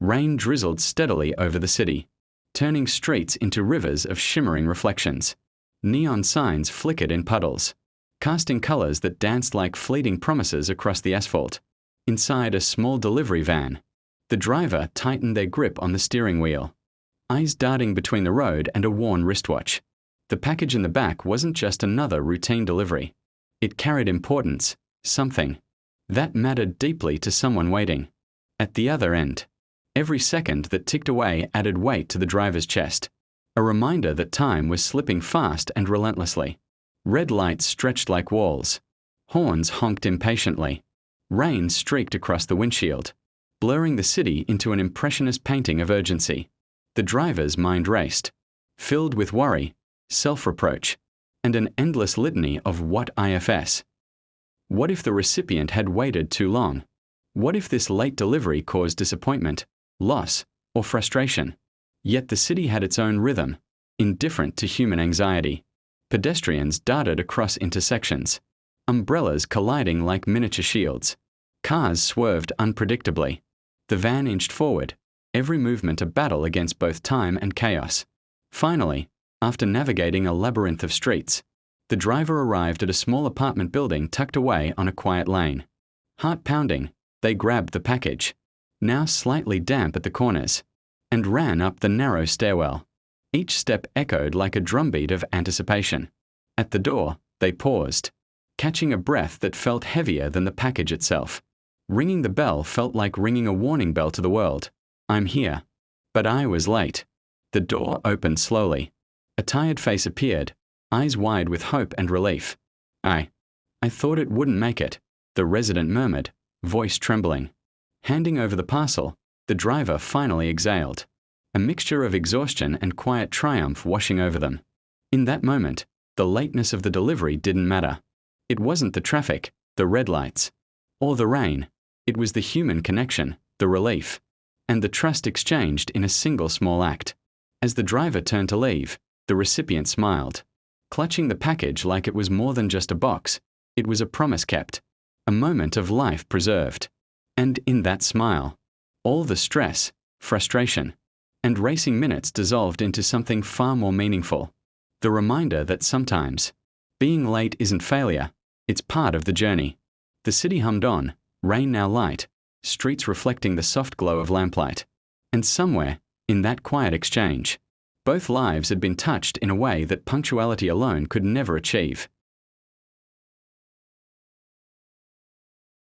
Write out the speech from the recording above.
Rain drizzled steadily over the city, turning streets into rivers of shimmering reflections. Neon signs flickered in puddles, casting colors that danced like fleeting promises across the asphalt. Inside a small delivery van, the driver tightened their grip on the steering wheel, eyes darting between the road and a worn wristwatch. The package in the back wasn't just another routine delivery. It carried importance, something that mattered deeply to someone waiting at the other end. Every second that ticked away added weight to the driver's chest, a reminder that time was slipping fast and relentlessly. Red lights stretched like walls. Horns honked impatiently. Rain streaked across the windshield, blurring the city into an impressionist painting of urgency. The driver's mind raced, filled with worry, self-reproach, and an endless litany of what ifs. What if the recipient had waited too long? What if this late delivery caused disappointment, loss, or frustration? Yet the city had its own rhythm, indifferent to human anxiety. Pedestrians darted across intersections, umbrellas colliding like miniature shields. Cars swerved unpredictably. The van inched forward, every movement a battle against both time and chaos. Finally, after navigating a labyrinth of streets, the driver arrived at a small apartment building tucked away on a quiet lane. Heart pounding, they grabbed the package, now slightly damp at the corners, and ran up the narrow stairwell. Each step echoed like a drumbeat of anticipation. At the door, they paused, catching a breath that felt heavier than the package itself. Ringing the bell felt like ringing a warning bell to the world. I'm here. But I was late. The door opened slowly. A tired face appeared, eyes wide with hope and relief. I thought it wouldn't make it, the resident murmured, voice trembling. Handing over the parcel, the driver finally exhaled, a mixture of exhaustion and quiet triumph washing over them. In that moment, the lateness of the delivery didn't matter. It wasn't the traffic, the red lights, or the rain. It was the human connection, the relief, and the trust exchanged in a single small act. As the driver turned to leave, the recipient smiled, clutching the package like it was more than just a box. It was a promise kept, a moment of life preserved. And in that smile, all the stress, frustration, and racing minutes dissolved into something far more meaningful. The reminder that sometimes, being late isn't failure, it's part of the journey. The city hummed on, rain now light, streets reflecting the soft glow of lamplight. And somewhere, in that quiet exchange, both lives had been touched in a way that punctuality alone could never achieve.